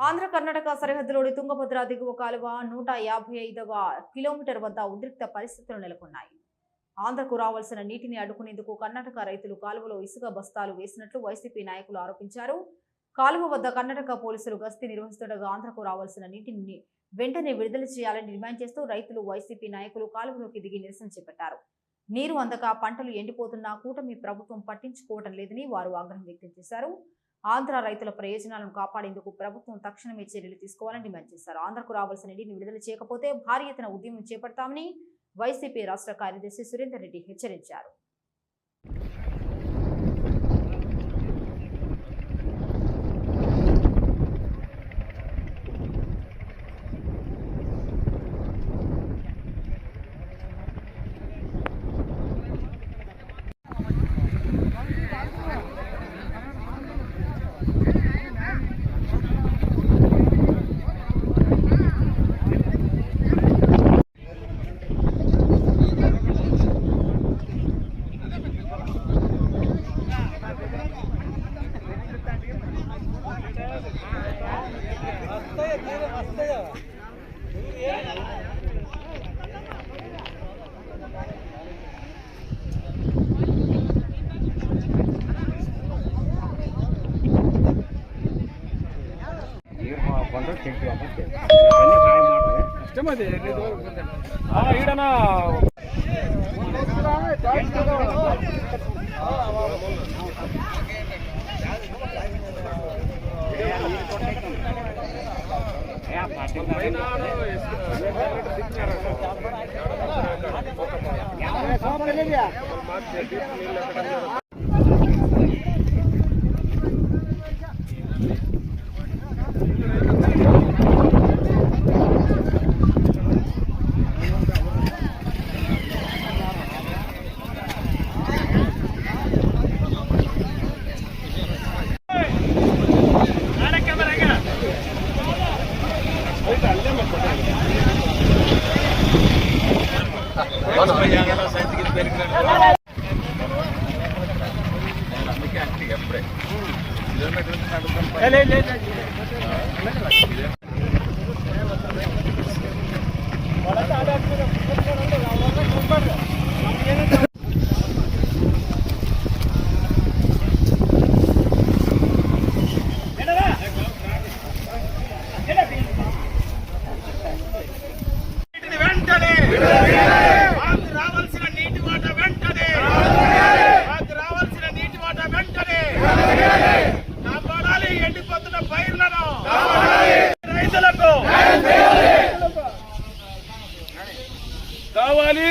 ఆంధ్ర కర్ణాటక సరిహద్దులోని తుంగభద్ర దిగువ కాలువ 155వ కిలోమీటర్ వద్ద ఉద్రిక్త పరిస్థితులు నెలకొన్నాయి. ఆంధ్రకు రావాల్సిన నీటిని అడ్డుకునేందుకు కర్ణాటక రైతులు కాలువలో ఇసుక బస్తాలు వేసినట్లు వైసీపీ నాయకులు ఆరోపించారు. కాలువ వద్ద కర్ణాటక పోలీసులు గస్తీ నిర్వహిస్తుండగా ఆంధ్రకు రావాల్సిన నీటిని వెంటనే విడుదల చేయాలని డిమాండ్ చేస్తూ రైతులు, వైసీపీ నాయకులు కాలువలోకి దిగి నిరసన చేపట్టారు. నీరు అందక పంటలు ఎండిపోతున్నా కూటమి ప్రభుత్వం పట్టించుకోవడం లేదని వారు ఆగ్రహం వ్యక్తం చేశారు. ఆంధ్ర రైతుల ప్రయోజనాలను కాపాడేందుకు ప్రభుత్వం తక్షణమే చర్యలు తీసుకోవాలని డిమాండ్ చేశారు. ఆంధ్రకు రావాల్సిన నీటిని విడుదల చేయకపోతే భారీ ఎత్తున ఉద్యమం చేపడతామని వైసీపీ రాష్ట్ర కార్యదర్శి సురేందర్ రెడ్డి హెచ్చరించారు.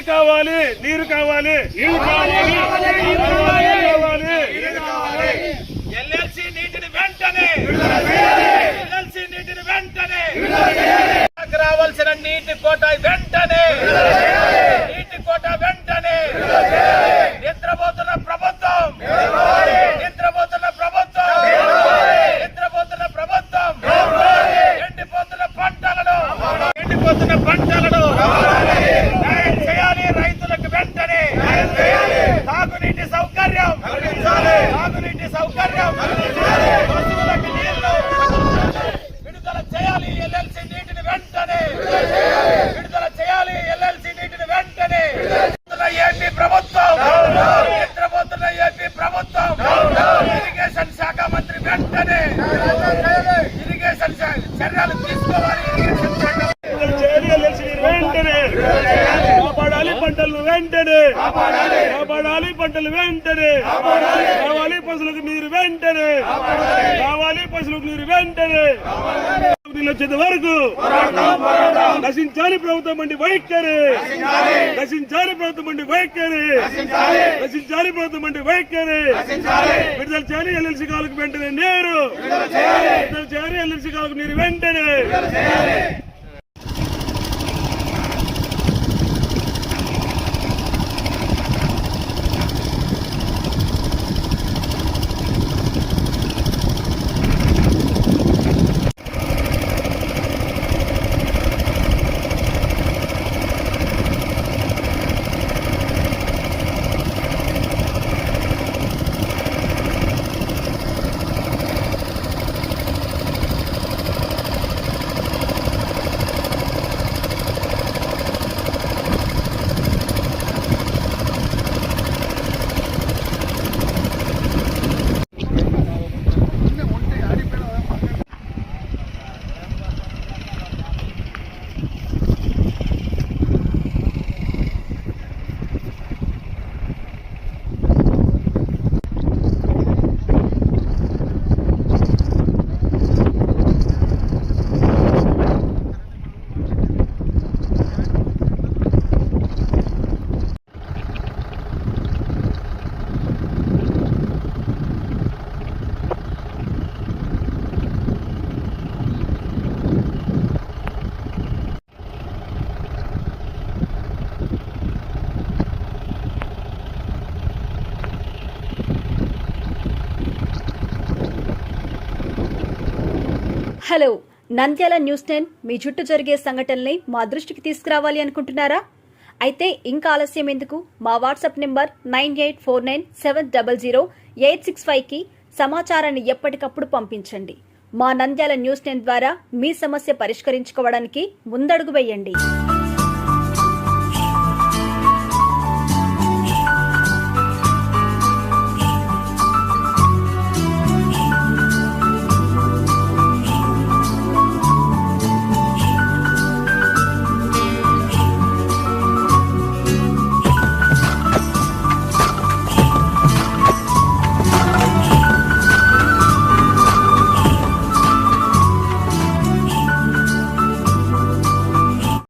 కావాలి నీరు కావాలి ఎల్ఎల్సి నీటిని వెంటనే రావాల్సిన నీటి కోట వెంటనే నిద్రపోతున్న ప్రభుత్వం ఎండిపోతున్న పంటలను రైతులకు వెంటనే తాగునీటి సౌకర్యం పశువులకు నీళ్లు విడుదల చేయాలి. ఎల్ఎల్సి నీటిని వెంటనే ఏపీ ప్రభుత్వం నిద్రపోతున్న ఇరిగేషన్ శాఖ మంత్రి వెంటనే ఇరిగేషన్ చర్యలు తీసుకోవాలి. కాపాడాలి పంటలు వెంటనే కావాలి పశువులకు నీరు వెంటనే వచ్చేంత వరకు నశించాలి ప్రభుత్వం అండి వైఖరి విడుదల చేయాలి. ఎల్ఎల్సి కాలకు వెంటనే నీరు వెంటనే హలో, నంద్యాల న్యూస్ 10 మీ చుట్టూ జరిగే సంఘటనల్ని మా దృష్టికి తీసుకురావాలి అనుకుంటున్నారా? అయితే ఇంకా ఆలస్యం ఎందుకు? మా వాట్సాప్ నెంబర్ 9849700865కి సమాచారాన్ని ఎప్పటికప్పుడు పంపించండి. మా నంద్యాల న్యూస్ 10 ద్వారా మీ సమస్య పరిష్కరించుకోవడానికి ముందడుగు వేయండి.